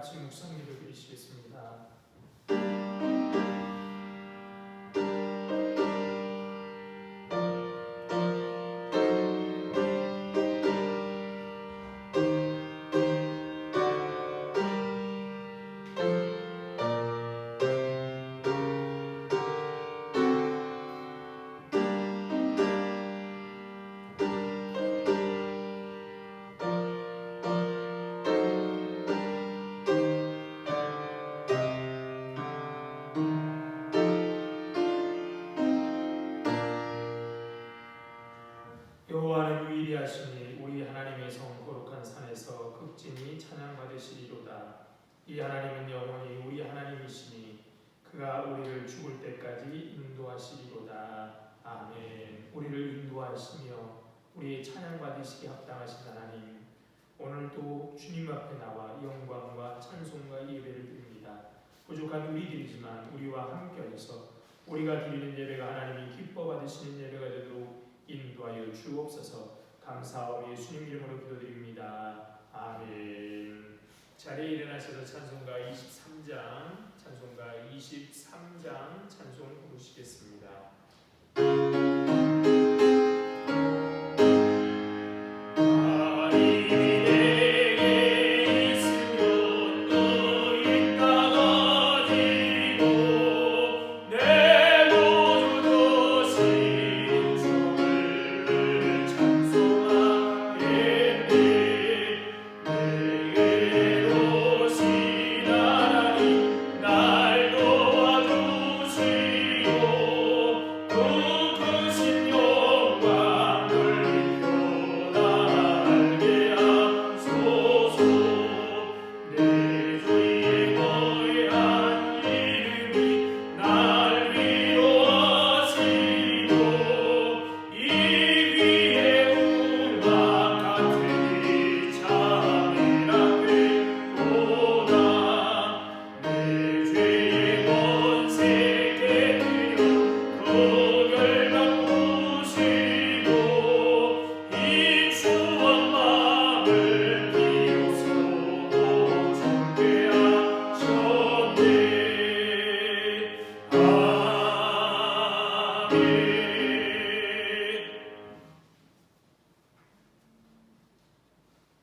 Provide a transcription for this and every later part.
같이 묵상 기도 드리시겠습니다. 여호와는 위대하시니 우리 하나님의 성 거룩한 산에서 극진히 찬양받으시리로다. 이 하나님은 영원히 우리 하나님이시니 그가 우리를 죽을 때까지 인도하시리로다. 아멘. 우리를 인도하시며 우리의 찬양받으시기 합당하신 하나님, 오늘도 주님 앞에 나와 영광과 찬송과 예배를 드립니다. 부족한 우리들이지만 우리와 함께하셔서 우리가 드리는 예배가 하나님이 기뻐 받으시는 예배가 되도록 인도하여 주옵소서. 감사하오 예수님 이름으로 기도드립니다. 아멘. 자리에 일어나셔서 찬송가 23장 찬송을 부르시겠습니다.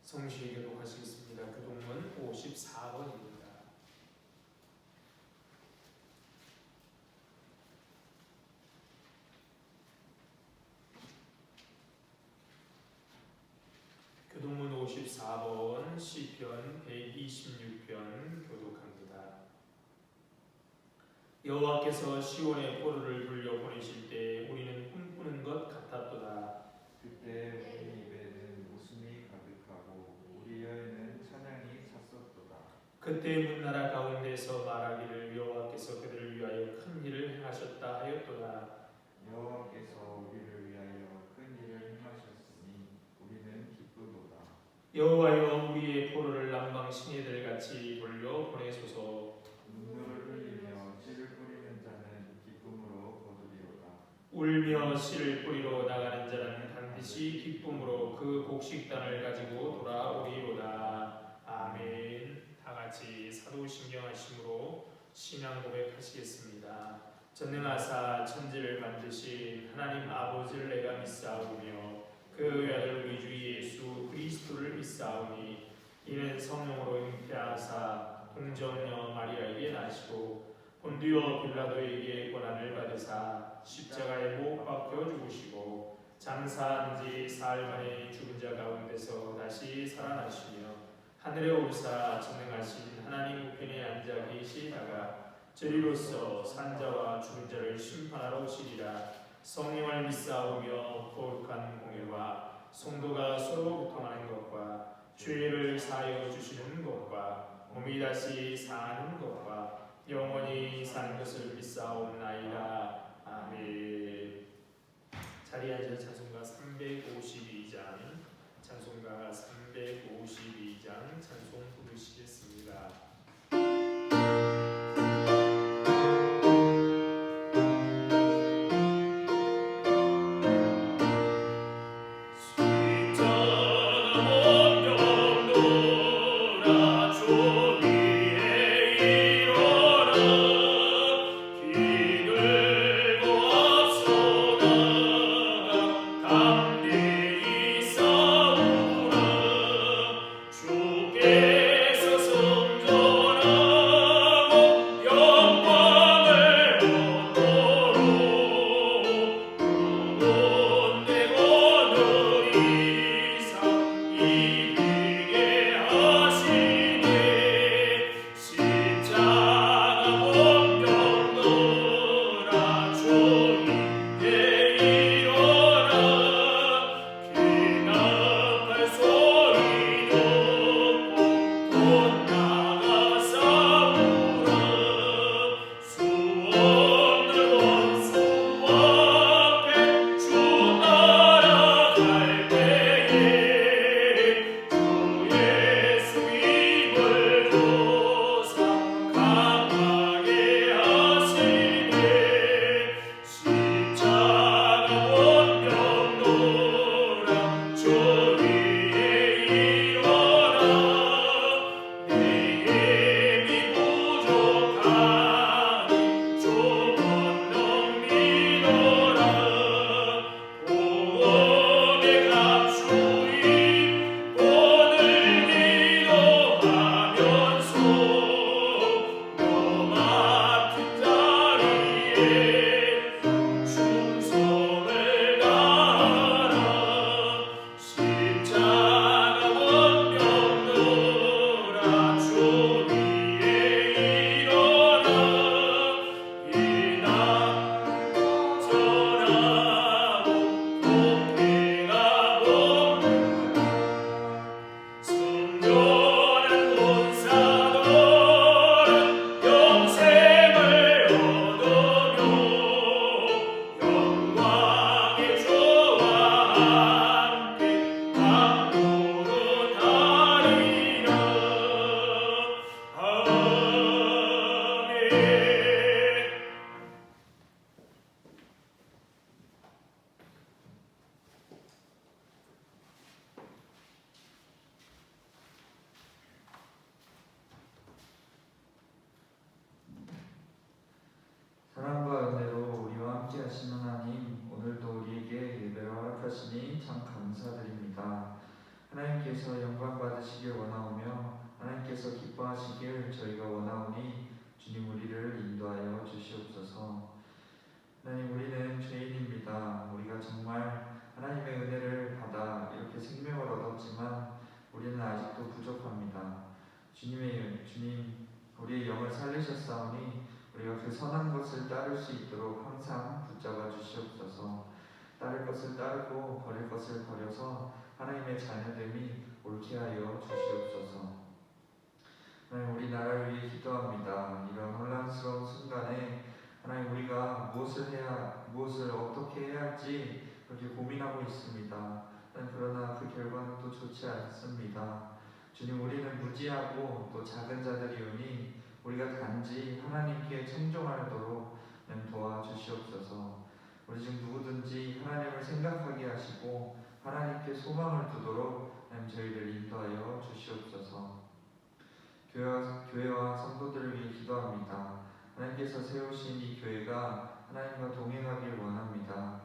성시에 교독하시겠습니다. 교독문 54번입니다. 교독문 54번 시편 126편 교독합니다. 여호와께서 시온의 포로를 돌려 보내실 때 우리는 꿈꾸는 것 같았도다. 그때 우리 입에는 웃음이 가득하고 우리 혀에는 찬양이 찼었도다. 그때 문나라 가운데서 말하기를 여호와께서 그들을 위하여 큰 일을 행하셨다 하였도다. 여호와께서 우리를 위하여 큰 일을 행하셨으니 우리는 기쁘도다. 여호와여 우리의 포로를 남방 시내들같이 돌려 보내소서. 눈물을 흘리며 씨를 뿌리는 자는 기쁨으로 거두리로다. 울며 씨를 뿌리러 나가는 자는 반드시 기쁨으로 그 곡식단을 가지고 돌아오리로다. 아멘. 다같이 사도신경하심으로 신앙 고백하시겠습니다. 전능하사 천지를 만드신 하나님 아버지를 내가 믿사오며 그 외아들 우리 주 예수 그리스도를 믿사오니 이는 성령으로 잉태하사 동정녀 마리아에게 나시고 본디오 빌라도에게 고난을 받으사 십자가에 못 박혀 죽으시고 장사한 지 사흘 만에 죽은 자 가운데서 다시 살아나시며 하늘에 오르사 전능하신 하나님 우편에 앉아 계시다가 저리로서 산자와 죽은 자를 심판하러 오시리라. 성령을 믿사오며 거룩한 공예와 성도가 서로 교통하는 것과 죄를 사하여 주시는 것과 몸이 다시 사는 것과 영원히 사는 것을 믿사옵나이다. 아멘. 자리에 앉아 찬송가 352장 찬송 부르시겠습니다. 십자가 원경노라 조기 하나님께서 영광 받으시길 원하오며 하나님께서 기뻐하시길 저희가 원하오니 주님 우리를 인도하여 주시옵소서. 하나님, 우리는 죄인입니다. 우리가 정말 하나님의 은혜를 받아 이렇게 생명을 얻었지만 우리는 아직도 부족합니다. 주님, 우리의 영을 살리셨사오니 우리가 그 선한 것을 따를 수 있도록 항상 붙잡아 주시옵소서. 따를 것을 따르고 버릴 것을 버려서 하나님의 자녀됨이 옳게 하여 주시옵소서. 하나님, 우리나라를 위해 기도합니다. 이런 혼란스러운 순간에 하나님, 우리가 무엇을 어떻게 해야 할지 그렇게 고민하고 있습니다. 그러나 그 결과는 또 좋지 않습니다. 주님, 우리는 무지하고 또 작은 자들이오니 우리가 단지 하나님께 청종하도록 도와주시옵소서. 우리 중 누구든지 하나님을 생각하게 하시고 하나님께 소망을 두도록 저희를 인도하여 주시옵소서. 교회와 성도들을 위해 기도합니다. 하나님께서 세우신 이 교회가 하나님과 동행하길 원합니다.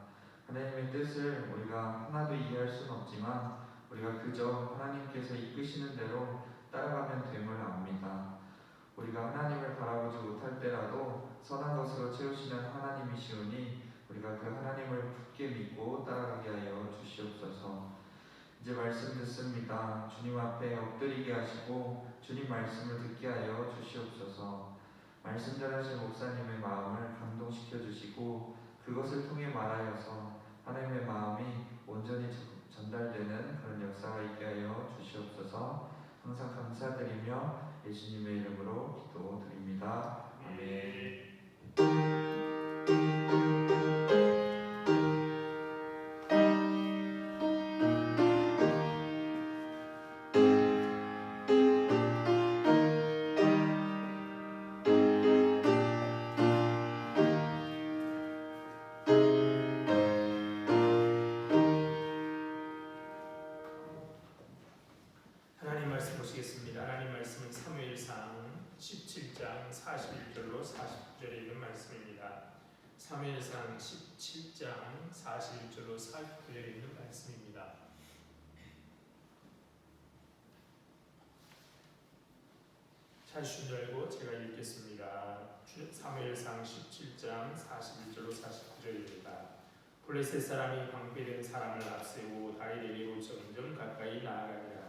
하나님의 뜻을 우리가 하나도 이해할 수는 없지만 우리가 그저 하나님께서 이끄시는 대로 따라가면 됨을 압니다. 우리가 하나님을 바라보지 못할 때라도 선한 것으로 채우시는 하나님이시오니 우리가 그 하나님을 굳게 믿고 따라가게 하여 주시옵소서. 이제 말씀 듣습니다. 주님 앞에 엎드리게 하시고 주님 말씀을 듣게 하여 주시옵소서. 말씀 전하신 목사님의 마음을 감동시켜 주시고 그것을 통해 말하여서 하나님의 마음이 온전히 전달되는 그런 역사가 있게 하여 주시옵소서. 항상 감사드리며 예수님의 이름으로 기도드립니다. 아멘. 하나님 말씀 보시겠습니다. 하나님 말씀은 사무엘상 17장 41절로 49절에 있는 말씀입니다. 사무엘상 17장 41절로 49절에 있는 말씀입니다. 찾으신 줄 알고 제가 읽겠습니다. 사무엘상 17장 41절로 49절입니다. 블레셋 사람이 방패된 사람을 앞세우고 다윗에게로 점점 가까이 나아가니라.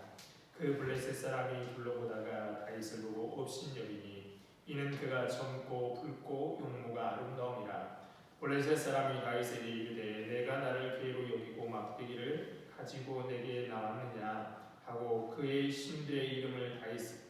그 블레셋 사람이 둘러보다가 다윗을 보고 업신여기니 이는 그가 젊고 붉고 용모가 아름다움이라. 블레셋 사람이 다윗에게 이르되 내가 나를 괴로 여기고 막대기를 가지고 내게 나왔느냐 하고 그의 신들의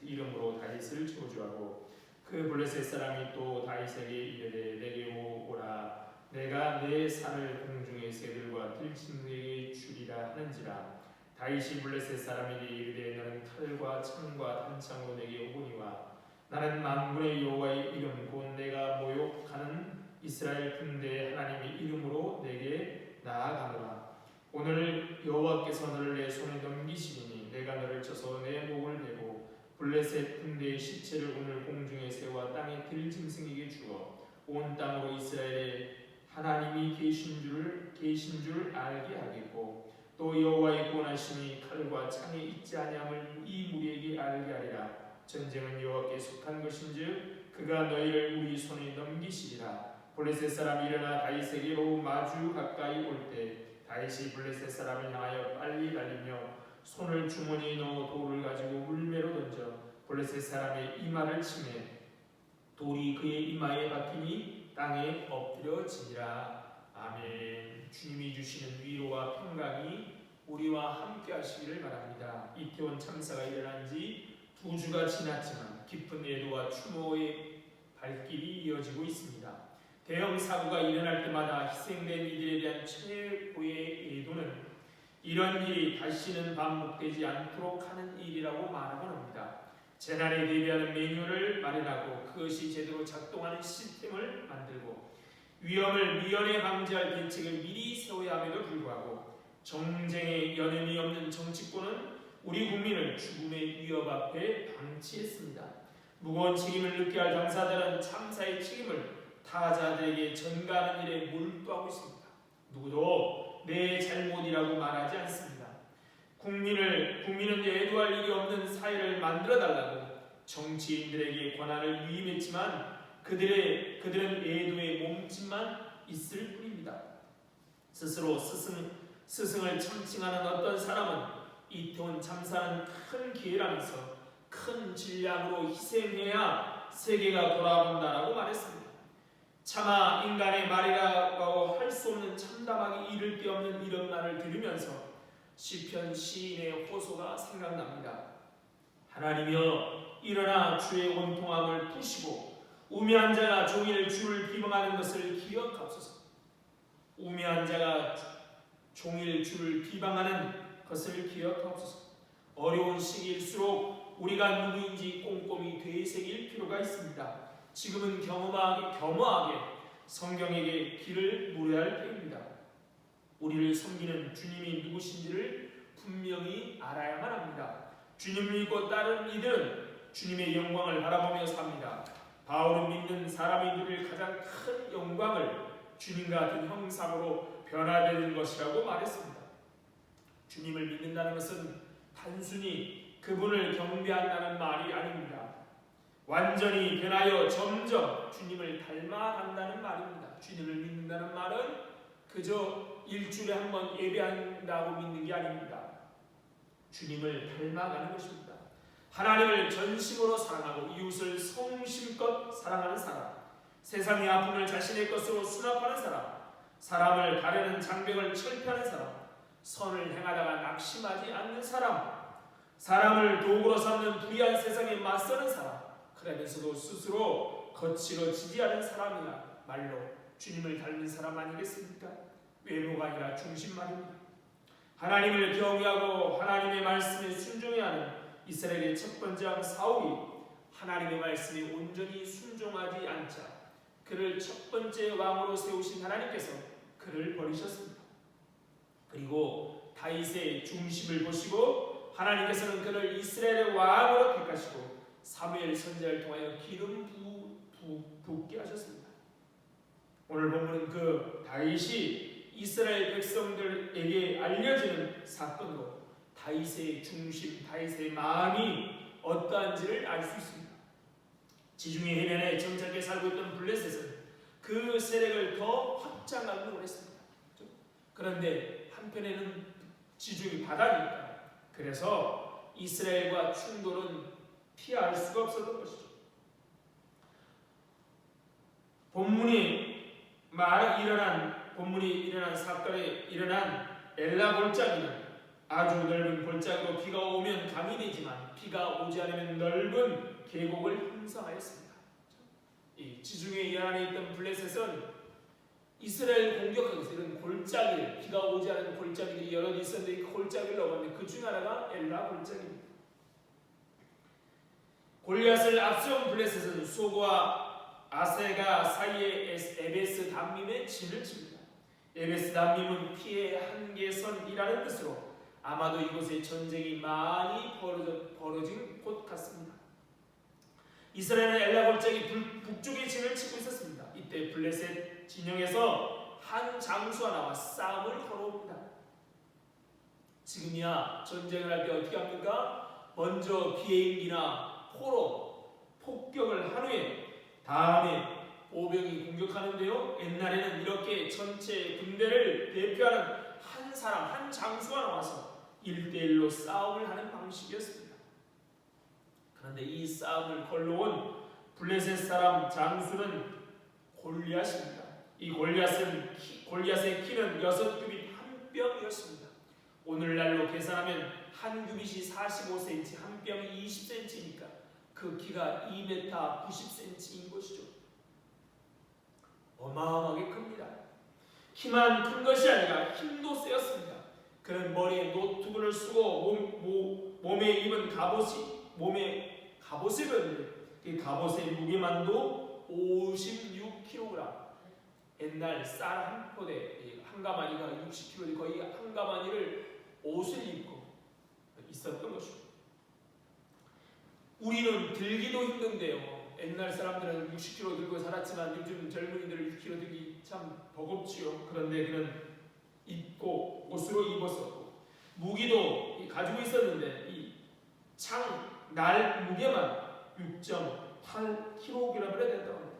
이름으로 다윗을 저주하고 그 블레셋 사람이 또 다윗에게 이르되 내게 오라 내가 내 살을 공중의 새들과 들짐승에게 주리라 하는지라. 다윗이 블레셋 사람에게 이르되 너는 칼과 창과 단창으로 내게 오거니와 나는 만군의 여호와의 이름 곧 내가 모욕하는 이스라엘 군대의 하나님의 이름으로 내게 나아가노라. 오늘 여호와께서 너를 내 손에 넘기시리니 내가 너를 쳐서 내 목을 베고 블레셋 군대의 시체를 오늘 공중의 새와 땅의 들짐승에게 주어 온 땅으로 이스라엘의 하나님이 계신 줄 알게 하겠고 또 여호와의 권하심이 칼과 창에 있지 아니함을 이 무리에게 알게 하리라. 전쟁은 여호와께 속한 것인즉 그가 너희를 우리 손에 넘기시리라. 블레셋 사람이 일어나 다윗에게로 마주 가까이 올 때 다윗이 블레셋 사람을 향하여 빨리 달리며 손을 주머니에 넣어 돌을 가지고 물매로 던져 블레셋 사람의 이마를 치매 돌이 그의 이마에 박히니 땅에 엎드려지니라. 아멘. 주님이 주시는 위로와 평강이 우리와 함께 하시기를 바랍니다. 이태원 참사가 일어난 지 2주가 지났지만 깊은 애도와 추모의 발길이 이어지고 있습니다. 대형 사고가 일어날 때마다 희생된 이들에 대한 최고의 애도는 이런 일이 다시는 반복되지 않도록 하는 일이라고 말하곤 합니다. 재난에 대비하는 매뉴얼을 마련하고 그것이 제대로 작동하는 시스템을 만들고 위험을 미연에 방지할 대책을 미리 세워야 함에도 불구하고 정쟁에 연연이 없는 정치권은 우리 국민을 죽음의 위협 앞에 방치했습니다. 무거운 책임을 느껴야 할 당사자들은 참사의 책임을 타자들에게 전가하는 일에 몰두하고 있습니다. 누구도 내 잘못이라고 말하지 않습니다. 국민을 국민은 애도할 일이 없는 사회를 만들어달라고 정치인들에게 권한을 위임했지만 그들은 애도의 몸짓만 있을 뿐입니다. 스스로 스승을 참칭하는 어떤 사람은 이태원 참사는 큰 기회라면서 큰 질량으로 희생해야 세계가 돌아본다라고 말했습니다. 차마 인간의 말이라고 할 수 없는 참담하기 이를 데 없는 이런 말을 들으면서 시편 시인의 호소가 생각납니다. 하나님이여 일어나 주의 온통함을 푸시고 우매한 자가 종일 주를 비방하는 것을 기억하옵소서. 우매한 자가 종일 주를 비방하는 것을 기억하옵소서. 어려운 시기일수록 우리가 누구인지 꼼꼼히 되새길 필요가 있습니다. 지금은 겸허하게 성경에게 길을 물어야 할 때입니다. 우리를 섬기는 주님이 누구신지를 분명히 알아야만 합니다. 주님을 믿고 따르는 이들은 주님의 영광을 바라보며 삽니다. 바울은 믿는 사람이 누릴 가장 큰 영광을 주님 같은 형상으로 변화되는 것이라고 말했습니다. 주님을 믿는다는 것은 단순히 그분을 경배한다는 말이 아닙니다. 완전히 변하여 점점 주님을 닮아간다는 말입니다. 주님을 믿는다는 말은 그저 일주일에 한 번 예배한다고 믿는 게 아닙니다. 주님을 닮아가는 것입니다. 하나님을 전심으로 사랑하고 이웃을 성심껏 사랑하는 사람, 세상의 아픔을 자신의 것으로 수납하는 사람, 사람을 가르는 장벽을 철폐하는 사람, 선을 행하다가 낙심하지 않는 사람, 사람을 도구로 삼는 불의한 세상에 맞서는 사람, 그러면서도 스스로 거칠어지지 않은 사람이야 말로 주님을 닮은 사람 아니겠습니까? 외모가 아니라 중심 말입니다. 하나님을 경외하고 하나님의 말씀에 순종해야 하는 이스라엘의 첫 번째 왕 사울이 하나님의 말씀에 온전히 순종하지 않자 그를 첫 번째 왕으로 세우신 하나님께서 그를 버리셨습니다. 그리고 다윗의 중심을 보시고 하나님께서는 그를 이스라엘의 왕으로 택하시고 사무엘 선지자를 통하여 기름 붓게 하셨습니다. 오늘 본문은 그 다윗이 이스라엘 백성들에게 알려지는 사건으로 다윗의 중심, 다윗의 마음이 어떠한지를 알 수 있습니다. 지중해 해변에 정착해 살고 있던 블레셋은 그 세력을 더 확장하려고 했습니다. 그런데 한편에는 지중해 바다니까 그래서 이스라엘과 충돌은 피할 수가 없었던 것이죠. 본문이 일어난 사건에 일어난 엘라 골짜기는 아주 넓은 골짜기로 비가 오면 강이 되지만 비가 오지 않으면 넓은 계곡을 형성하였습니다. 이 지중해 연안에 있던 블레셋은 이스라엘 공격하기 위해서 이런 골짜기, 비가 오지 않은 골짜기들이 여러 개 있었는데 그 골짜기를 넘었는데 그 중 하나가 엘라 골짜기입니다. 골리앗을 앞세운 블레셋은 소과 아세가 사이의 에베스 담밈에 진을 칩니다. 에베스 담밈은 피의 한계선이라는 뜻으로 아마도 이곳에 전쟁이 많이 벌어진 곳 같습니다. 이스라엘은 엘라 골짜기 북쪽에 진을 치고 있었습니다. 이때 블레셋 진영에서 한 장수가 나와 싸움을 걸어옵니다. 지금이야 전쟁을 할 때 어떻게 합니까? 먼저 비행기나 포로 폭격을 한 후에 다음에 보병이 공격하는데요. 옛날에는 이렇게 전체 군대를 대표하는 한 사람, 한 장수가 나와서 1대1로 싸움을 하는 방식이었습니다. 그런데 이 싸움을 걸러온 블레셋 사람 장수는 골리앗입니다. 이 골리앗의 키는 6규빗 한 뼘이었습니다. 오늘날로 계산하면 한 규빗이 45cm, 한 뼘이 20cm니까 그 키가 2m 90cm인 것이죠. 어마어마하게 큽니다. 키만 큰 것이 아니라 힘도 세었습니다. 그는 머리에 노트북을 쓰고 몸에 입은 몸에 갑옷을 입었는데 그 갑옷의 무게만도 56kg. 옛날 쌀 한 포대 한 가마니가 60kg, 거의 한 가마니를 옷을 입고 있었던 것이죠. 우리는 들기도 힘든데요. 옛날 사람들은 60kg 들고 살았지만 요즘 젊은이들 6kg 들기 참 버겁지요. 그런데 그는 옷으로 입었었고 무기도 가지고 있었는데 이 날 무게만 6.8kg이라 된다고 합니다.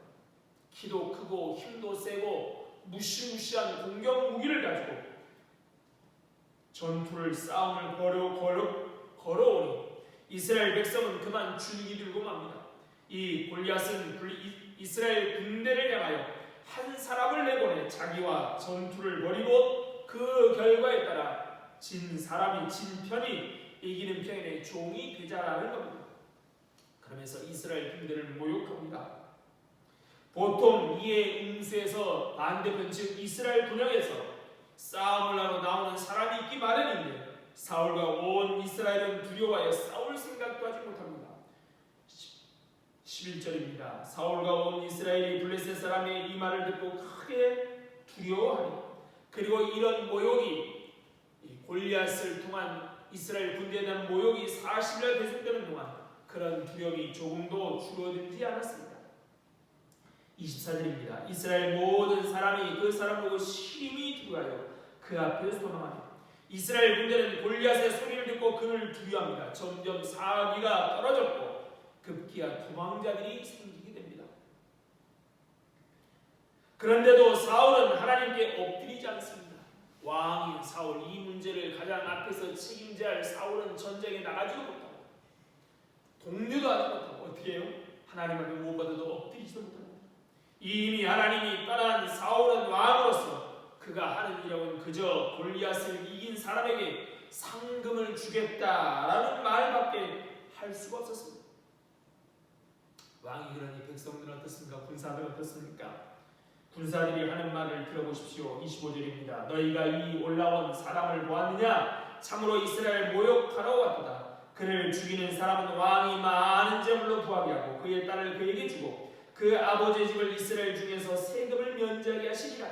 키도 크고 힘도 세고 무시무시한 공격 무기를 가지고 싸움을 걸어오니 이스라엘 백성은 그만 줄기 들고 맙니다. 이 골리앗은 이스라엘 군대를 향하여 한 사람을 내보내 자기와 전투를 벌이고 그 결과에 따라 진 사람이 진 편이 이기는 편의 종이 되자라는 겁니다. 그러면서 이스라엘 군대를 모욕합니다. 보통 이에 응수에서 반대편 즉 이스라엘 군영에서 싸움을 하러 나오는 사람이 있기 마련인데 사울과 온 이스라엘은 두려워하여 싸울 생각도 하지 못합니다. 11절입니다. 사울과 온 이스라엘이 블레셋 사람의 이 말을 듣고 크게 두려워하니 그리고 이런 모욕이 골리앗을 통한 이스라엘 군대에 대한 모욕이 40일 계속되는 동안 그런 두려움이 조금도 줄어들지 않았습니다. 24절입니다. 이스라엘 모든 사람이 그 사람 보고 심히 두려워하여 그 앞에 소망하니 이스라엘 군대는 골리앗의 소리를 듣고 그를 두려워합니다. 점점 사기가 떨어졌고 급기야 도망자들이 생기게 됩니다. 그런데도 사울은 하나님께 엎드리지 않습니다. 왕인 사울 이 문제를 가장 앞에서 책임져야 할 사울은 전쟁에 나가지도 못하고 동료도 하지 못하고 어떻게 해요? 하나님 앞에 무엇보다도 엎드리지도 못합니다. 이미 하나님이 떠난 사울은 왕으로서 그가 하는 일은 그저 골리앗을 이긴 사람에게 상금을 주겠다라는 말밖에 할 수가 없었습니다. 왕이 그러니 백성들은 어떻습니까? 군사들은 어떻습니까? 군사들이 하는 말을 들어보십시오. 25절입니다. 너희가 이 올라온 사람을 보았느냐? 참으로 이스라엘 모욕하러 왔도다. 그를 죽이는 사람은 왕이 많은 재물로 부하게 하고 그의 딸을 그에게 주고 그 아버지의 집을 이스라엘 중에서 세금을 면제하게 하시리라.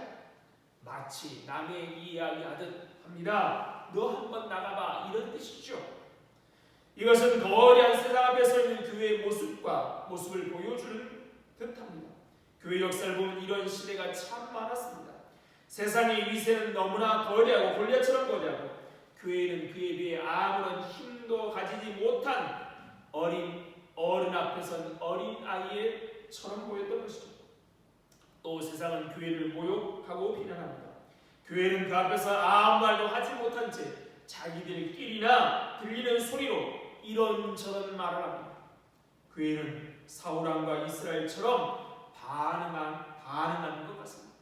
마치 남의 이야기하듯 합니다. 너 한번 나가봐 이런 뜻이죠. 이것은 거대한 세상 앞에 서 있는 교회의 모습을 보여주는 듯합니다. 교회 역사를 보면 이런 시대가 참 많았습니다. 세상의 위세는 너무나 거대하고 골리앗처럼 거대하고 교회는 그에 비해 아무런 힘도 가지지 못한 어른 앞에서는 어린 아이처럼 보였던 것이죠. 또 세상은 교회를 모욕하고 비난합니다. 교회는 그 앞에서 아무 말도 하지 못한 채 자기들끼리나 들리는 소리로 이런저런 말을 합니다. 교회는 사울왕과 이스라엘처럼 반응하는 것 같습니다.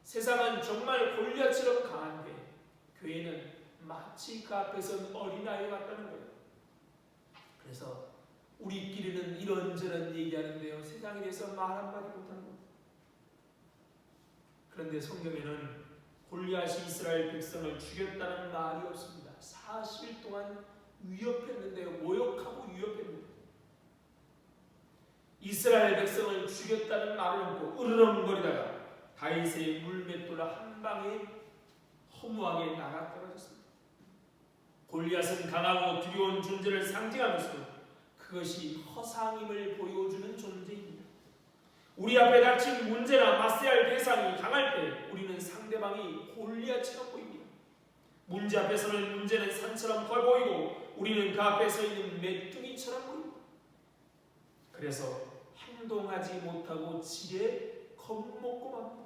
세상은 정말 골리앗처럼 강한데 교회는 마치 그 앞에서는 어린아이 같다는 거예요. 그래서 우리끼리는 이런저런 얘기하는데요. 세상에 대해서 말 한마디 못하는 거예요. 그런데 성경에는 골리앗이 이스라엘 백성을 죽였다는 말이 없습니다. 40일 동안 위협했는데요. 모욕하고 위협했는데 이스라엘 백성을 죽였다는 말을 없고 으르렁거리다가 다윗의 물맷돌 한 방에 허무하게 나가 떨어졌습니다. 골리앗은 강하고 두려운 존재를 상징하면서 그것이 허상임을 보여주는 존재입니다. 우리 앞에 닥친 문제나 맞서야 할 대상이 강할 때 우리는 상대방이 골리앗처럼 보입니다. 문제 앞에서는 문제는 산처럼 커 보이고 우리는 그 앞에 서 있는 메뚜기처럼 보입니다. 그래서 행동하지 못하고 지레 겁먹고 맙니다.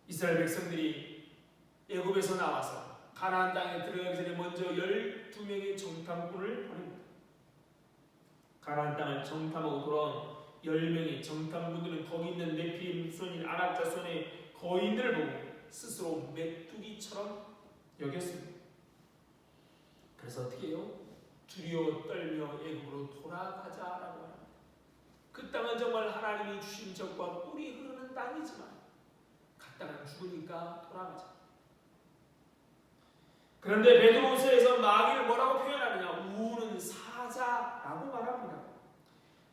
이스라엘 백성들이 애굽에서 나와서 가나안 땅에 들어가기 전에 먼저 12명의 정탐꾼을 보냅니다. 가나안 땅을 정탐하고 돌아온 10명의 정탐꾼들은 거기 있는 네피림 손인 아낙 자손의 거인들을 보고 스스로 메뚜기처럼 여겼습니다. 그래서 어떻게 해요? 두려워 떨며 애굽으로 돌아가자라고 합니다. 그 땅은 정말 하나님이 주신 적과 꿀이 흐르는 땅이지만 갔다가 죽으니까 돌아가자. 그런데 베드로후서에서 마귀를 뭐라고 표현하느냐? 우는 사자라고 말합니다.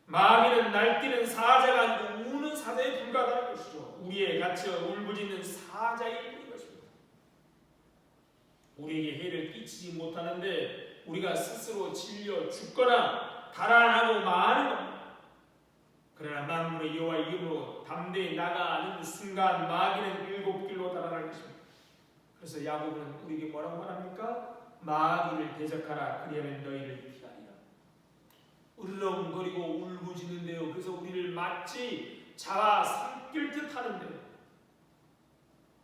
마귀는 날뛰는 사자가 아니고 우는 사자에 불과하다는 것이죠. 우리에 갇혀 울부짖는 사자일 뿐인 것입니다. 우리에게 해를 끼치지 못하는데 우리가 스스로 질려 죽거나 달아나고 마는 겁니다. 그러나 만군의 여호와의 이름으로 담대히 나가는 순간 마귀는 7길로 달아날 것입니다. 그래서 야고보는 우리에게 뭐라고 말합니까? 마귀를 대적하라. 그리하면 너희를 피하리라. 으르렁거리고 울부짖는데요. 그래서 우리를 마치 잡아 삼킬 듯 하는데요.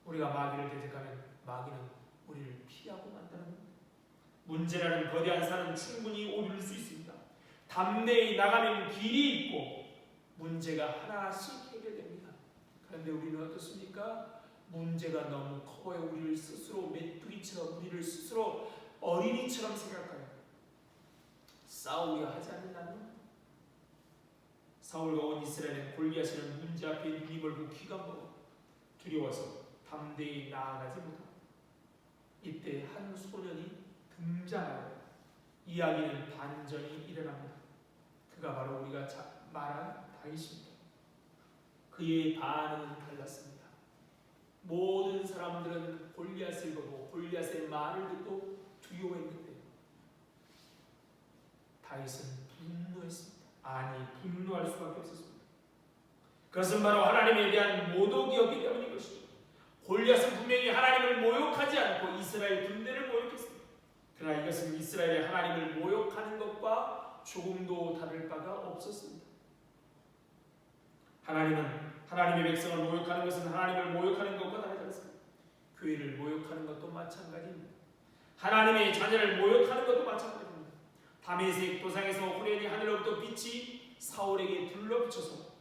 우리가 마귀를 대적하면 마귀는 우리를 피하고 만다는 겁니다. 문제라는 거대한 산은 충분히 오를 수 있습니다. 담대히 나가면 길이 있고 문제가 하나씩 해결됩니다. 그런데 우리는 어떻습니까? 문제가 너무 커요. 우리를 스스로 메뚜기처럼, 우리를 스스로 어린이처럼 생각해요. 싸우려 하지 않는다면 사울과 온 이스라엘은 골리앗이라는 문제 앞에 눈이 멀고 귀가 멀어 두려워서 담대히 나아가지 못합니다. 이때 한 소년이 등장하여 이야기는 반전이 일어납니다. 그가 바로 우리가 말한 다윗입니다. 그의 반응은 달랐습니다. 모든 사람들은 골리앗을 보고 골리앗의 말을 듣고 두려워했는데 다윗은 분노했습니다. 아니, 분노할 수밖에 없었습니다. 그것은 바로 하나님에 대한 모독이었기 때문인 것입니다. 골리앗은 분명히 하나님을 모욕하지 않고 이스라엘 군대를 모욕했습니다. 그러나 이것은 이스라엘의 하나님을 모욕하는 것과 조금도 다를 바가 없었습니다. 하나님은 하나님의 백성을 모욕하는 것은 하나님을 모욕하는 것과 다르지 않습니다. 교회를 모욕하는 것도 마찬가지입니다. 하나님의 자녀를 모욕하는 것도 마찬가지입니다. 다메섹 도상에서 호련히 하늘로부터 빛이 사울에게 둘러비쳐서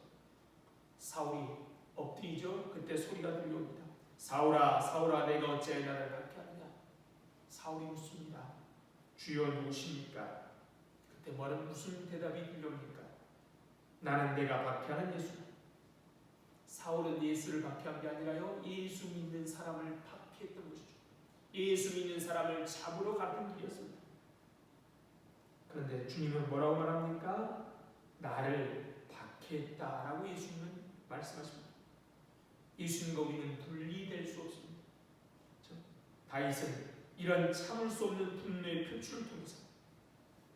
사울이 엎드리죠. 그때 소리가 들려옵니다. 사울아, 사울아, 내가 어찌하여 나를 박해하느냐? 사울이 묻습니다. 주여 누구십니까? 그때 무슨 대답이 들려옵니까? 나는 내가 박해하는 예수다. 사울은 예수를 박해한 게 아니라요, 예수 믿는 사람을 박해했던 것이죠. 예수 믿는 사람을 잡으러 가던 길이었습니다. 그런데 주님은 뭐라고 말합니까? 나를 박해했다라고 예수님은 말씀하십니다. 예수님과 우리는 분리될 수 없습니다. 다윗은 이런 참을 수 없는 분노의 표출을 통해서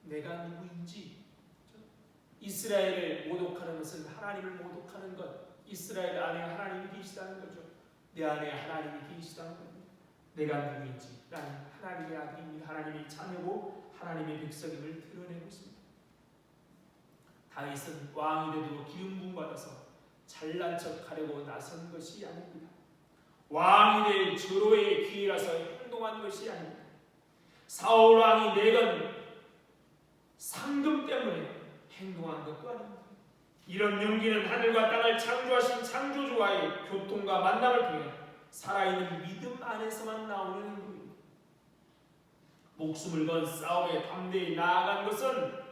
내가 누구인지, 이스라엘을 모독하는 것은 하나님을 모독하는 것, 이스라엘 안에 하나님이 계시다는 거죠. 내 안에 하나님이 계시다는 겁니다. 내가 누구인지, 나는 하나님의 아들입니다. 하나님의 자녀고 하나님의 백성임을 드러내고 있습니다. 다윗은 왕이 되도록 기름 부음 받아서 잘난 척하려고 나선 것이 아닙니다. 왕이 될 저로의 기회라서 행동한 것이 아닙니다. 사울 왕이 내건 상금 때문에 행동한 것도 아닙니다. 이런 용기는 하늘과 땅을 창조하신 창조주와의 교통과 만남을 통해 살아있는 믿음 안에서만 나오는 행동입니다. 목숨을 건 싸움에 담대히 나아간 것은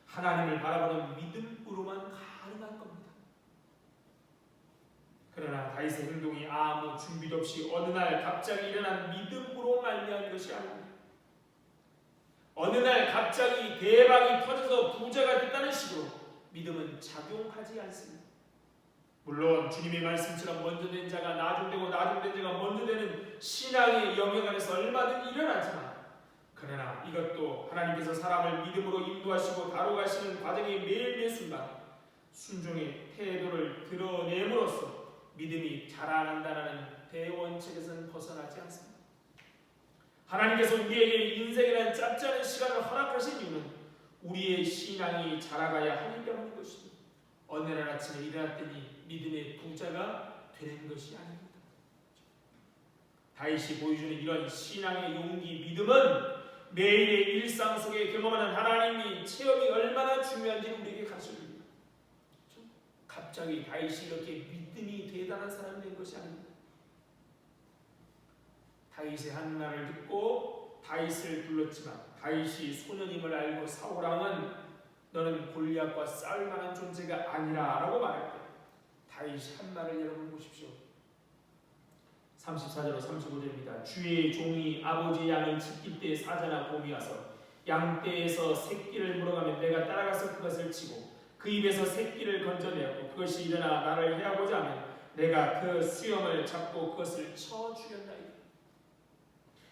하나님을 바라보는 믿음으로만 가능한 겁니다. 그러나 다윗의 행동이 아무 준비도 없이 어느 날 갑자기 일어난 믿음으로 말미암은 것이 아닙니다. 어느 날 갑자기 대박이 터져서 부자가 됐다는 식으로 믿음은 작용하지 않습니다. 물론 주님의 말씀처럼 먼저 된 자가 나중되고 나중된 자가 먼저 되는 신앙의 영역 안에서 얼마든 일어나지만, 그러나 이것도 하나님께서 사람을 믿음으로 인도하시고 다뤄가시는 과정의 매일매 순간 순종의 태도를 드러냄으로써 믿음이 자라난다는 대원칙에서는 벗어나지 않습니다. 하나님께서 우리에게 인생이라는 짧지 않은 시간을 허락하신 이유는 우리의 신앙이 자라가야 하기 때문인 것입니다. 어느 날 아침에 일어났더니 믿음의 부자가 되는 것이 아닙니다. 다윗이 보여주는 이런 신앙의 용기, 믿음은 매일의 일상 속에 경험하는 하나님이 체험이 얼마나 중요한지 우리에게 가르쳐줍니다. 갑자기 다윗이 이렇게 믿음이 대단한 사람이 된 것이 아닙니다. 다윗의 한 말을 듣고 다윗을 불렀지만 다윗이 소년임을 알고 사울 왕은 너는 골리앗과 싸울 만한 존재가 아니라 라고 말할 때 다윗이 한 말을 여러분 보십시오. 34절로 35절입니다. 주의 종이 아버지 양을 지킬 때 사자나 곰이 와서 양떼에서 새끼를 물어가면 내가 따라가서 그것을 치고 그 입에서 새끼를 건져내었고 그것이 일어나 나를 해하고자 하면 내가 그 수염을 잡고 그것을 쳐 죽였나이다.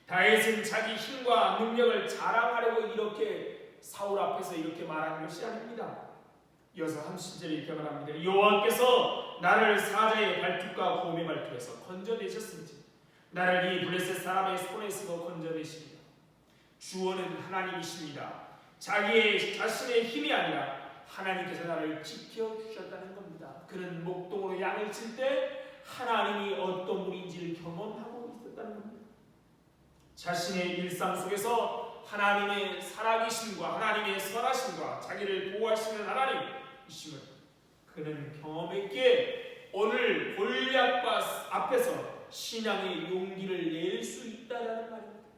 다윗은 자기 힘과 능력을 자랑하려고 이렇게 사울 앞에서 이렇게 말하는 것이 아닙니다. 이어서 30절에 이렇게 말합니다. 여호와께서 나를 사자의 발톱과 곰의 발톱에서 건져내셨은지 나를 이 블레셋 사람의 손에서도 건져내십니다. 주어는 하나님이십니다. 자신의 힘이 아니라 하나님께서 나를 지켜주셨다는 겁니다. 그는 목동으로 양을 칠 때 하나님이 어떤 분인지를 경험하고 있었다는 겁니다. 자신의 일상 속에서 하나님의 살아계심과 하나님의 선하심과 자기를 보호하시는 하나님이심을 그는 경험했기에 오늘 골리앗 앞에서 신앙의 용기를 낼 수 있다는 말입니다.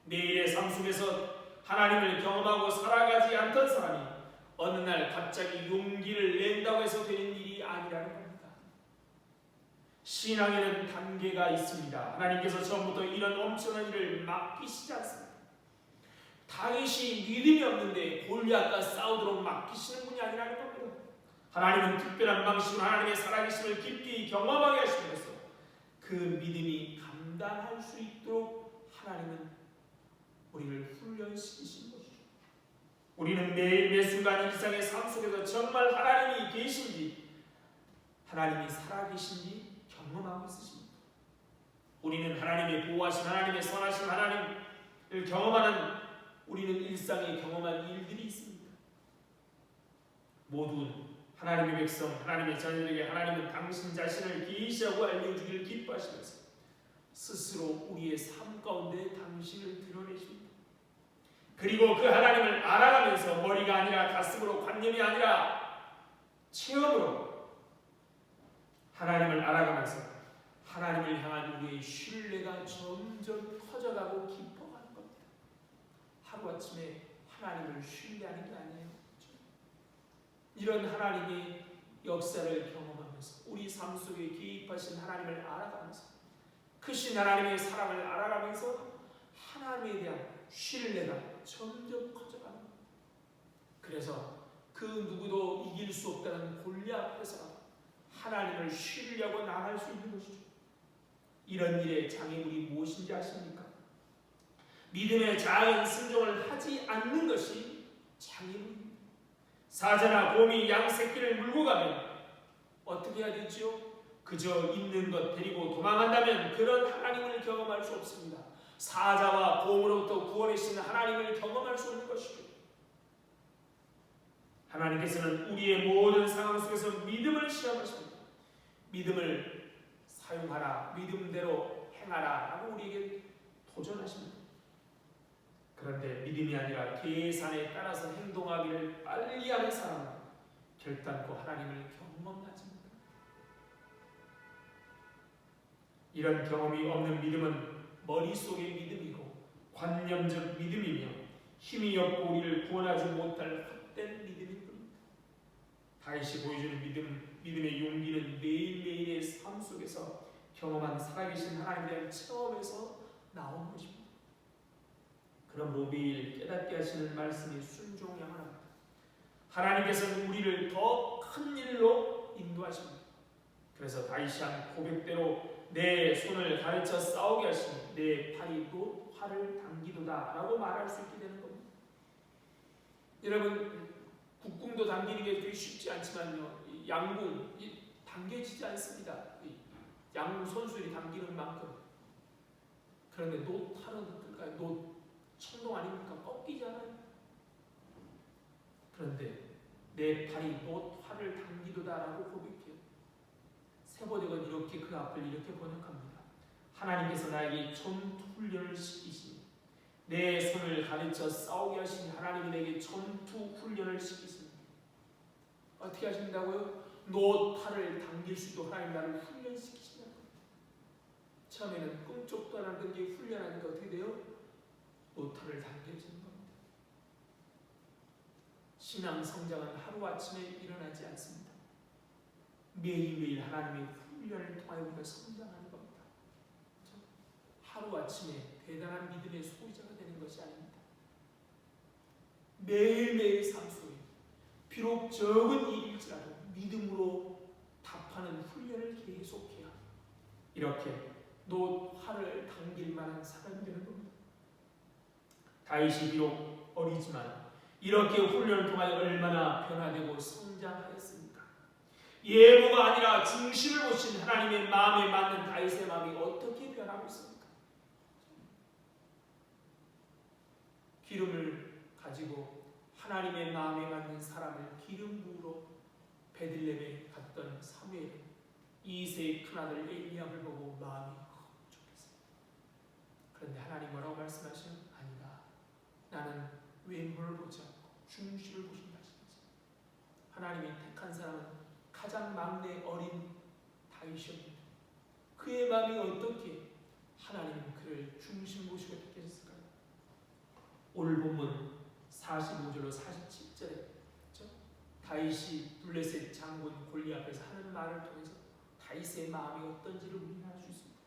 매일의 삶 속에서 하나님을 경험하고 살아가지 않던 사람이 어느 날 갑자기 용기를 낸다고 해서 되는 일이 아니라는 겁니다. 신앙에는 단계가 있습니다. 하나님께서 처음부터 이런 엄청난 일을 맡기시지 않습니다. 다윗이 믿음이 없는데 골리앗과 싸우도록 맡기시는 분이 아니라는 겁니다. 하나님은 특별한 방식으로 하나님의 살아계심을 깊이 경험하게 하시면서 그 믿음이 감당할 수 있도록 하나님은 우리를 훈련시키신 것이죠. 우리는 매일 매 순간 일상의 삶 속에서 정말 하나님이 계신지 하나님이 살아계신지 경험하고 있으십니다. 우리는 하나님의 보호하신 하나님의 선하신 하나님을 경험하는 우리는 일상에 경험한 일들이 있습니다. 모두 하나님의 백성, 하나님의 자녀들에게 하나님은 당신 자신을 계시하고 알려주기를 기뻐하시면서 스스로 우리의 삶 가운데 당신을 드러내십니다. 그리고 그 하나님을 알아가면서 머리가 아니라 가슴으로, 관념이 아니라 체험으로 하나님을 알아가면서 하나님을 향한 우리의 신뢰가 점점 커져가고 깊어가는 겁니다. 하루아침에 하나님을 신뢰하는 게 아니에요. 그렇죠? 이런 하나님의 역사를 경험하면서 우리 삶 속에 개입하신 하나님을 알아가면서 크신 하나님의 사랑을 알아가면서 하나님에 대한 신뢰가 점점 커져가는 겁니다. 그래서 그 누구도 이길 수 없다는 골리앗 앞에서 하나님을 신뢰하고 나갈 수 있는 것이죠. 이런 일의 장애물이 무엇인지 아십니까? 믿음의 작은 순종을 하지 않는 것이 장애물입니다. 사자나 곰이 양 새끼를 물고 가면 어떻게 해야 되죠? 그저 있는 것 데리고 도망한다면 그런 하나님을 경험할 수 없습니다. 사자와 곰으로부터 구원하시는 하나님을 경험할 수 없는 것이죠. 하나님께서는 우리의 모든 상황 속에서 믿음을 시험하십니다. 믿음을 사용하라, 믿음대로 행하라 라고 우리에게 도전하십니다. 그런데 믿음이 아니라 계산에 따라서 행동하기를 빨리 하는 사람은 결단코 하나님을 경험하지 못합니다. 이런 경험이 없는 믿음은 머릿속의 믿음이고 관념적 믿음이며 힘이 없고 우리를 구원하지 못할 헛된 믿음일 뿐입니다. 다윗이 보여주는 믿음의 용기는 매일매일의 삶 속에서 경험한 살아계신 하나님에 대한 체험에서 나온 것입니다. 그러므로 매일 깨닫게 하시는 말씀이 순종해야만 합니다. 하나님께서는 우리를 더 큰 일로 인도하십니다. 그래서 다윗이 한 고백대로 내 손을 가르쳐 싸우게 하시니 내 팔이 또 활을 당기도다 라고 말할 수 있게 되는 겁니다. 여러분, 국궁도 당기는 게 그렇게 쉽지 않지만요, 양궁 당겨지지 않습니다. 양궁 선수들이 당기는 만큼. 그런데 노탈은 어떨까요? 노 청동 아닙니까? 꺾이지 않아요. 그런데 내 팔이 노 활을 당기도다 라고 고백해요. 세번역은 이렇게 그 앞을 이렇게 번역합니다. 하나님께서 나에게 전투 훈련을 시키시니 내 손을 가르쳐 싸우게 하시니 하나님이 내게 전투 훈련을 시키시니 어떻게 하신다고요? 노탈을 당길 수 있도록 하나님 나를 훈련시키신다는 겁니다. 처음에는 꿈쩍도 안 하던 게 훈련하니까 어떻게 돼요? 노탈을 당겨지는 겁니다. 신앙 성장은 하루아침에 일어나지 않습니다. 매일매일 하나님의 훈련을 통하여 우리가 성장하는 겁니다. 하루아침에 대단한 믿음의 소유자가 되는 것이 아닙니다. 매일매일 삶 속에 비록 적은 일일지라도 믿음으로 답하는 훈련을 계속해야 이렇게 노화를 당길 만한 사람이 되는 겁니다. 다윗이 비록 어리지만 이렇게 훈련을 통하여 얼마나 변화되고 성장하였습니까? 예고가 아니라 중심을 보신 하나님의 마음에 맞는 다윗의 마음이 어떻게 변하고 있습니까? 기름을 가지고 하나님의 마음에 맞는 사람을 기름 부으러 베들레헴에 갔던 사무엘은 이새의 큰아들 엘리압을 보고 마음이 흡족했습니다. 그런데 하나님 뭐라고 말씀하시는? 아니다. 나는 외모를 보지 않고 중심을 보신다 하시면서 하나님이 택한 사람은 가장 막내 어린 다윗이었는데 그의 마음이 어떻게 하나님은 그를 중심 보시고 택 하셨을까요? 오늘 본문 45절로 47절에 다윗이 블레셋 장군 골리 앞에서 하는 말을 통해서 다윗의 마음이 어떤지를 우리는 알 수 있습니다.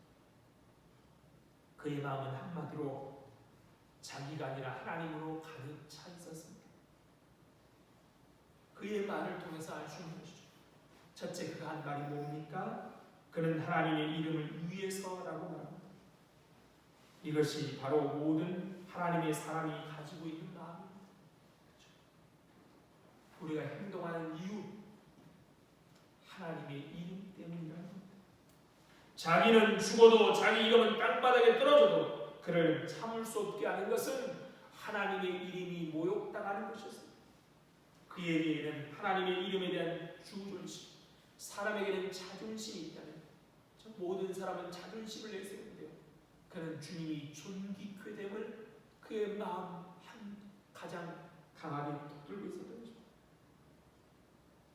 그의 마음은 한마디로 자기가 아니라 하나님으로 가득 차 있었습니다. 그의 말을 통해서 알 수 있는 것이죠. 첫째, 그가 한 말이 뭡니까? 그는 하나님의 이름을 위해서라고 말합니다. 이것이 바로 모든 하나님의 사람이 가지고 있는 마음입니다. 우리가 행동하는 이유, 하나님의 이름 때문이라는 겁니다. 자기는 죽어도 자기 이름은 땅바닥에 떨어져도 그를 참을 수 없게 하는 것은 하나님의 이름이 모욕당하는 것이었습니다. 그에게는 하나님의 이름에 대한 주존심, 사람에게는 자존심이 있다는 모든 사람은 자존심을 내세우는데요. 그는 주님이 존귀케 됨을 그의 마음 가장 강하게 붙들고 있었던 것입니다.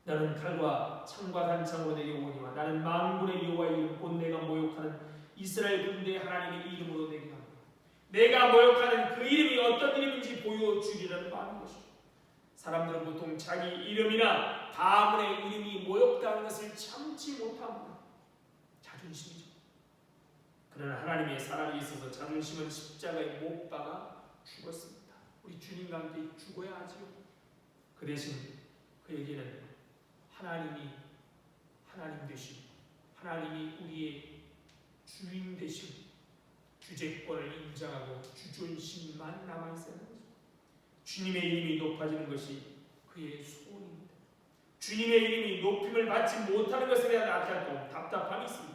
나는 칼과 창과 단창으로 내게 오니와 나는 만군의 여호와의 이름 곧 내가 모욕하는 이스라엘 군대의 하나님의 이름으로 내게 합니다. 내가 모욕하는 그 이름이 어떤 이름인지 보여주리라는 말인 것이죠. 사람들은 보통 자기 이름이나 가문의 이름이 모욕당하는 것을 참지 못합니다. 자존심이죠. 그러나 하나님의 사람이 있어서 자존심은 십자가에 못 박아 죽었습니다. 우리 주님과 함께 죽어야 하지요. 그 대신 그에게는 하나님이 하나님 되시고 하나님이 우리의 주인 되시고 주재권을 인정하고 주존심만 남아있어야 하는 거죠. 주님의 이름이 높아지는 것이 그의 소원입니다. 주님의 이름이 높임을 받지 못하는 것에 대한 아찔함, 답답함이 있습니다.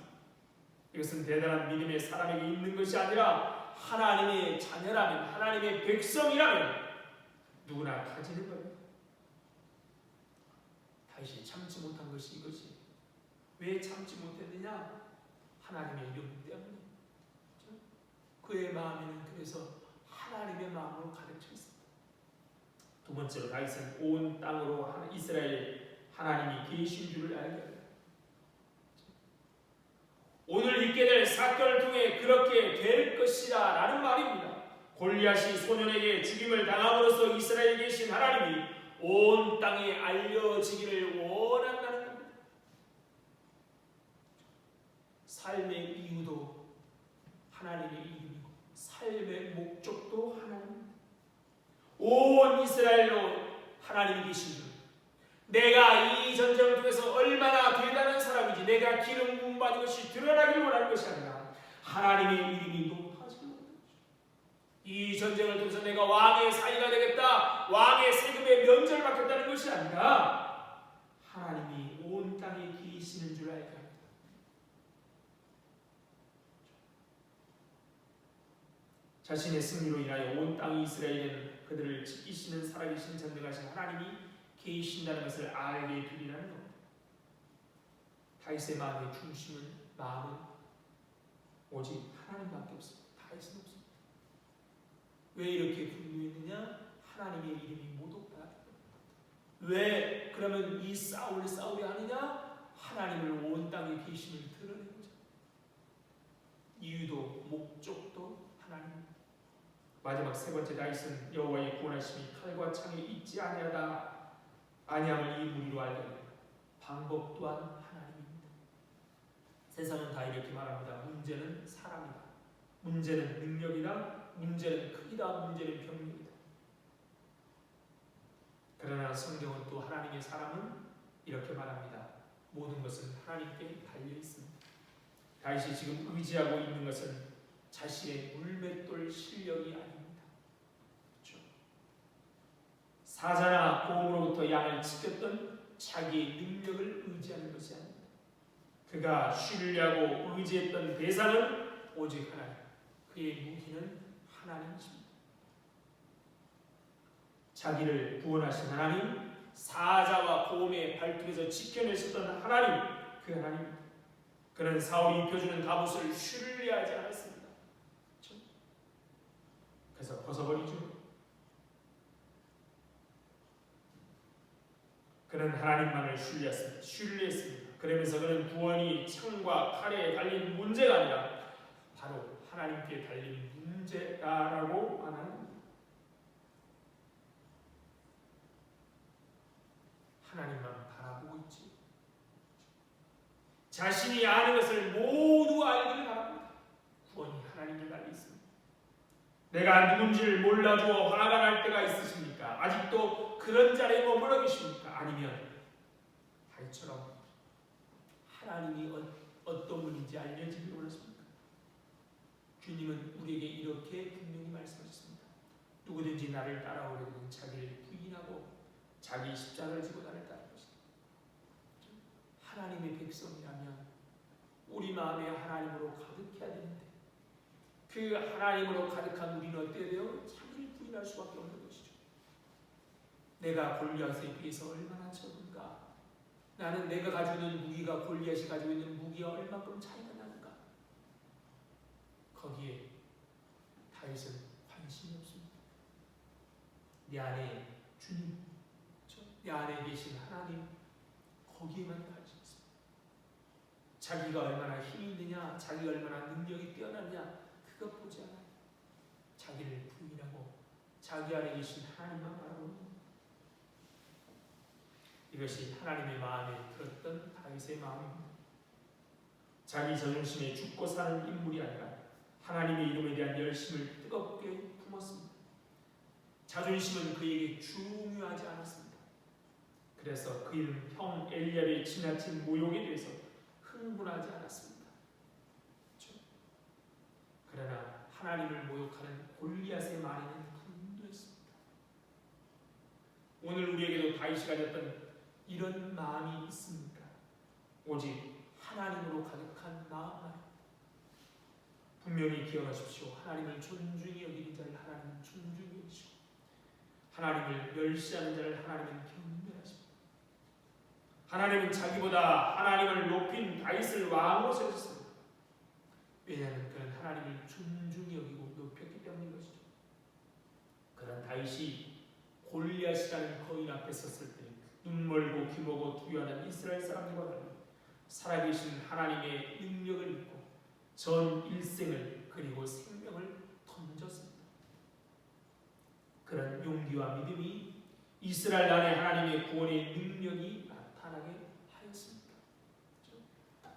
이것은 대단한 믿음의 사람에게 있는 것이 아니라 하나님의 자녀라면, 하나님의 백성이라면 누구나 가지는 겁니다. 다윗이 참지 못한 것이 이것이. 왜 참지 못했느냐? 하나님의 이름 때문에. 그의 마음에는 그래서 하나님의 마음으로 가득 차 있습니다. 두 번째로 다윗은 온 땅으로 이스라엘 하나님이 계신 줄을 알게 합니다. 오늘 있게 될 사건을 통해 그렇게 될 것이라 라는 말입니다. 골리앗이 소년에게 죽임을 당함으로써 이스라엘에 계신 하나님이 온 땅에 알려지기를 원한다는 겁니다. 삶의 이유도 하나님의 이름이고 삶의 목적도 하나님입니다. 온 이스라엘로 하나님이 계신 줄, 내가 이 전쟁을 통해서 얼마나 대단한 사람인지, 내가 기름 부음 받은 것이 드러나기를 원하는 것이 아니라 하나님의 이름이 높아지는 것이죠. 이 전쟁을 통해서 내가 왕의 사위가 되겠다, 왕의 세금에 면제를 받겠다는 것이 아니라 하나님이 온 땅에 계시는 줄 알게 합니다. 자신의 승리로 인하여 온 땅 이스라엘은 그들을 지키시는 살아계신 전능하신 하나님이 계신다는 것을 알게 되리라는 겁니다. 다윗의 마음의 마음은 오직 하나님밖에 없습니다. 다윗은 없습니다. 왜 이렇게 분노했느냐? 하나님의 이름이 모독받았기 때문입니다. 왜 그러면 이 싸울이 하느냐? 하나님을 온 땅에 계심을 드러내고자. 이유도 목적도 하나님입니다. 마지막 세 번째, 다윗은 여호와의 구원하심이 칼과 창에 있지 아니함을 이 무리로 알게 됩니다. 방법 또한 하나님입니다. 세상은 다 이렇게 말합니다. 문제는 사람이다. 문제는 능력이다. 문제는 크기다. 문제는 병력이다. 그러나 성경은 또 하나님의 사람은 이렇게 말합니다. 모든 것은 하나님께 달려 있습니다. 다윗이 지금 의지하고 있는 것은 자신의 물맷돌 실력이 아닙니다. 그렇죠? 사자나 곰으로부터 양을 지켰던 자기의 능력을 의지하는 것이 아닙니다. 그가 신뢰하고 의지했던 대상은 오직 하나님, 그의 무기는 하나님이십니다. 자기를 구원하신 하나님, 사자와 곰의 발톱에서 지켜내셨던 하나님, 그 하나님. 그는 사울이 입혀주는 갑옷을 신뢰하지 않았습니다. 그렇죠? 그래서 벗어버리죠. 그는 하나님만을 신뢰했습니다. 그러면서 그는 구원이 창과 칼에 달린 문제가 아니라 바로 하나님께 달린 문제다라고 말하는 하나님만 바라보고 있지. 자신이 아는 것을 모두 알기를 바랍니다. 구원이 하나님께 달려 있습니다. 내가 누군지를 몰라주어 화가 날 때가 있으십니까? 아직도 그런 자리에 머물러 계십니까? 아니면 다윗처럼 하나님이 어떤 분인지 알려지기를 원하십니까? 주님은 우리에게 이렇게 분명히 말씀하셨습니다. 누구든지 나를 따라오려면 자기를 부인하고 자기 십자가를 지고 나를 따르는 것이다. 하나님의 백성이라면 우리 마음에 하나님으로 가득해야 되는데 그 하나님으로 가득한 우리는 어떻게 돼요? 자기를 부인할 수밖에 없는 것이죠. 내가 골리앗에 비해서 얼마나 적은가? 나는 내가 가지고 있는 무기가 골리앗이 가지고 있는 무기와 얼마큼 차이가 나는가? 거기에 다윗은 관심이 없습니다. 내 안에 주님, 내 안에 계신 하나님, 거기에만 관심이 있습니다. 자기가 얼마나 힘이 있느냐, 자기가 얼마나 능력이 뛰어나냐, 그것 보지 않아요. 자기를 부인하고 자기 안에 계신 하나님만 바라보는 겁니다. 이것이 하나님의 마음에 들었던 다윗의 마음입니다. 자기 자존심에 죽고 사는 인물이 아니라 하나님의 이름에 대한 열심을 뜨겁게 품었습니다. 자존심은 그에게 중요하지 않았습니다. 그래서 그는 형 엘리압의 지나친 모욕에 대해서 흥분하지 않았습니다. 그렇죠? 그러나 하나님을 모욕하는 골리앗의 말에는 분노했습니다. 오늘 우리에게도 다윗이 가졌던 이런 마음이 있습니까? 오직 하나님으로 가득한 마음만. 분명히 기억하십시오. 하나님을 존중히 여기는 자를 하나님은 존중히 여기시고 하나님을 멸시하는 자를 하나님은 경멸하십니다. 하나님은 자기보다 하나님을 높인 다윗을 왕으로 세우셨습니다. 왜냐하면 그는 하나님을 존중히 여기고 높였기 때문인 것이죠. 그런 다윗이 골리앗이라는 거인 앞에 섰을 때 눈멀고 귀먹고 두려워하는 이스라엘 사람들과 달리 살아계신 하나님의 능력을 믿고 전 일생을 그리고 생명을 던졌습니다. 그런 용기와 믿음이 이스라엘 안에 하나님의 구원의 능력이 나타나게 하였습니다.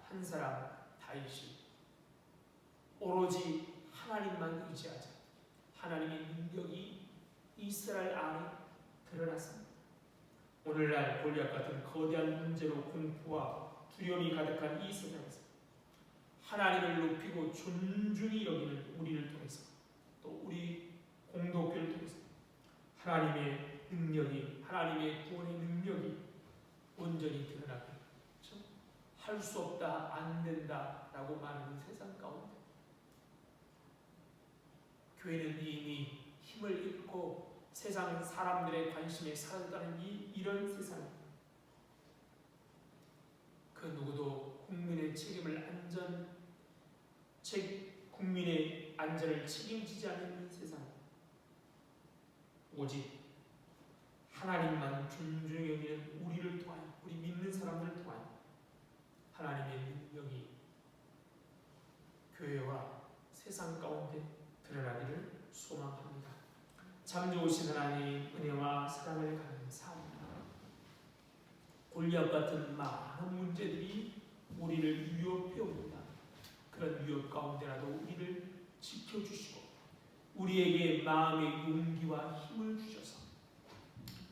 한 사람 다윗이 오로지 하나님만 의지하자 하나님의 능력이 이스라엘 안에 드러났습니다. 오늘날 골리앗 같은 거대한 문제로 공포와 두려움이 가득한 이 세상에서 하나님을 높이고 존중히 여기는 우리를 통해서 또 우리 공동교를 통해서 하나님의 능력이, 하나님의 구원의 능력이 온전히 드러나게, 할 수 없다, 안 된다 라고 말하는 세상 가운데 교회는 이미 힘을 잃고 세상 사람들의 관심에 사라져가는 이런 세상입니다. 그 누구도 국민의 국민의 안전을 책임지지 않는 세상. 오직 하나님만 존중히 여기는 우리를 통하여, 우리 믿는 사람들을 통하여 하나님의 능력이 교회와 세상 가운데 드러나기를 소망합니다. 참 좋으신 하나님, 은혜와 사랑을 감사합니다. 골리앗 같은 많은 문제들이 우리를 위협해 옵니다. 그런 위협 가운데라도 우리를 지켜주시고 우리에게 마음의 용기와 힘을 주셔서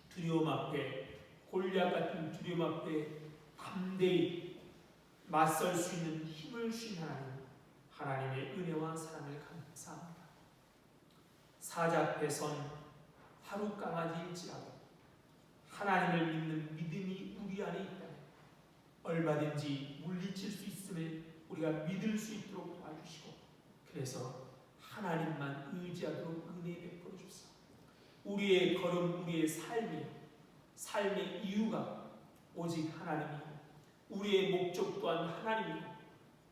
두려움 앞에, 골리앗 같은 두려움 앞에 담대히 맞설 수 있는 힘을 주신 하나님, 하나님의 은혜와 사랑을 감사합니다. 사자 앞에 선 하루 강아지일지라도 하나님을 믿는 믿음이 우리 안에 있다면 얼마든지 물리칠 수 있음을 우리가 믿을 수 있도록 도와주시고, 그래서 하나님만 의지하도록 은혜 베풀어 주소서. 우리의 걸음, 우리의 삶의 이유가 오직 하나님이고, 우리의 목적 또한 하나님이고,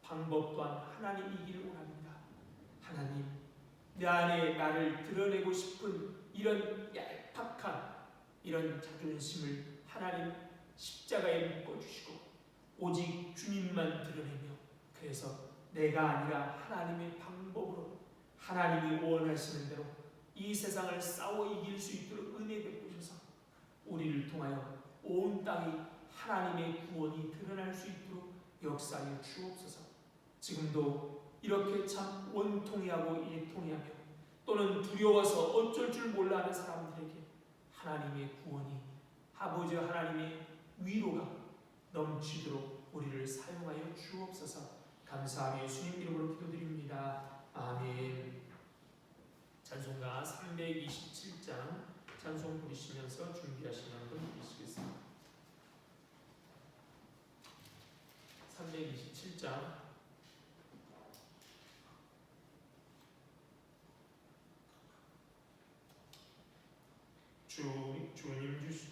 방법 또한 하나님이기를 원합니다. 하나님, 내 안에 나를 드러내고 싶은 이런 얄팍한 이런 자존심을 하나님 십자가에 묶어주시고 오직 주님만 드러내며, 그래서 내가 아니라 하나님의 방법으로 하나님이 원하시는 대로 이 세상을 싸워 이길 수 있도록 은혜 베푸셔서 우리를 통하여 온 땅이 하나님의 구원이 드러날 수 있도록 역사하여 주옵소서. 지금도 이렇게 참 원통해하고 예통해하며 또는 두려워서 어쩔 줄 몰라 하는 사람들에게 하나님의 구원이, 아버지 하나님의 위로가 넘치도록 우리를 사용하여 주옵소서. 감사하며 예수님 이름으로 기도드립니다. 아멘. 찬송가 327장 찬송 부르시면서 준비하시는 분 계시겠습니다. 327장 주님 주시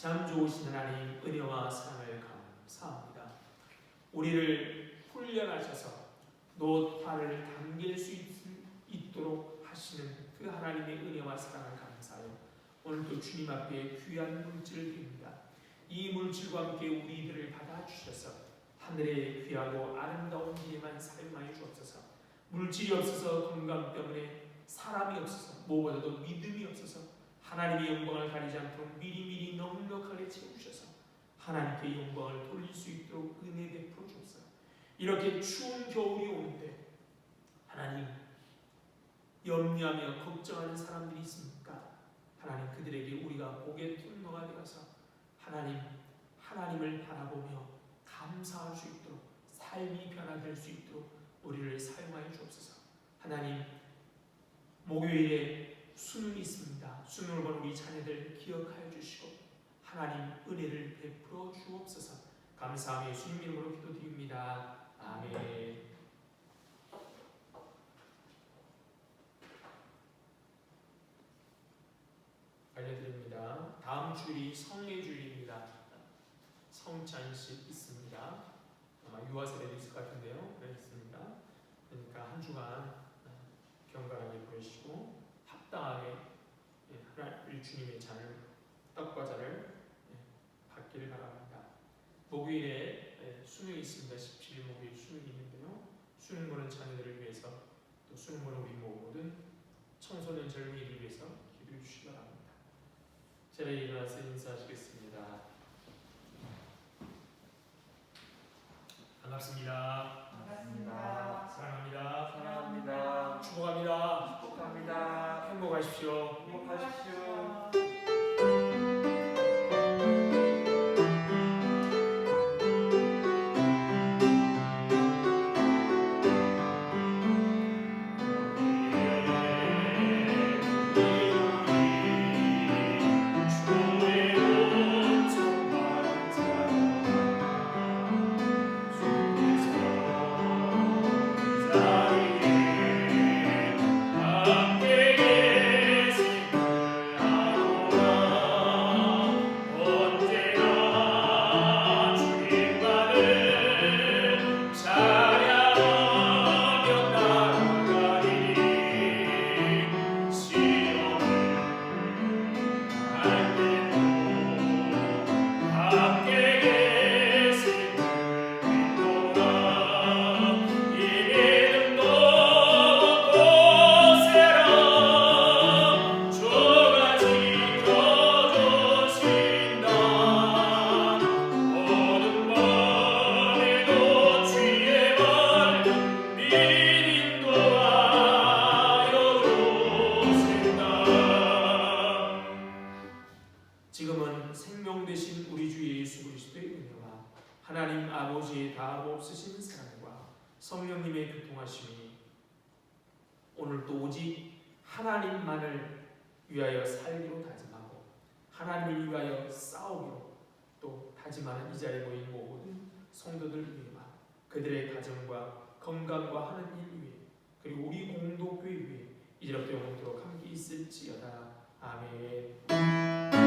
참 좋으신 하나님, 은혜와 사랑을 감사합니다. 우리를 훈련하셔서 노화를 당길 수 있도록 하시는 그 하나님의 은혜와 사랑을 감사하여 오늘도 주님 앞에 귀한 물질을 드립니다. 이 물질과 함께 우리들을 받아주셔서 하늘의 귀하고 아름다운 길에만 사용하여 주옵소서. 물질이 없어서 건강 때문에, 사람이 없어서, 무엇보다도 믿음이 없어서 하나님의 영광을 가리지 않도록 미리미리 넉넉하게 채우셔서 하나님께 영광을 돌릴 수 있도록 은혜 베풀어 주옵소서. 이렇게 추운 겨울이 오는데 하나님, 염려하며 걱정하는 사람들이 있습니까? 하나님, 그들에게 우리가 복의 통로가 되어서 하나님을 바라보며 감사할 수 있도록, 삶이 변화될 수 있도록 우리를 사용하여 주옵소서. 하나님, 목요일에 수능이 있습니다. 수능을 본 우리 자녀들 기억하여 주시고 하나님 은혜를 베풀어 주옵소서. 감사하며 예수님 이름으로 기도드립니다. 아멘. 알려드립니다. 다음 주일이 성례주일입니다. 성찬식 있습니다. 아마 유아세례도 있을 것 같은데요. 네, 있습니다. 그러니까 한 주간 건강하게 보내시고 합당하게 하나님 주님의 잔을 떡과 잔을 받기를 바랍니다. 목요일에 수능이 있습니다. 17일 목요일 수능이 있는데요. 수능 보는 자녀들을 위해서 또 수능 보는 우리 모든 청소년 젊은이를 위해서 기도해 주시기 바랍니다. 자리에 일어나서 인사하시겠습니다. 반갑습니다. 반갑습니다. 사랑합니다. 사랑합니다. 축복합니다. 축복합니다. 행복하십시오. 행복하십시오. 지금은 생명 되신 우리 주 예수 그리스도의 은혜와 하나님 아버지의 다함 없으신 사랑과 성령님의 교통하심이 오늘도 오직 하나님만을 위하여 살기로 다짐하고 하나님을 위하여 싸우기로 또 다짐하는 이 자리에 모인 모든 성도들 위해와 그들의 가정과 건강과 하는 일 위해 그리고 우리 공동교회 위해 이제부터 영원토록 함께 있을지어다. 아멘.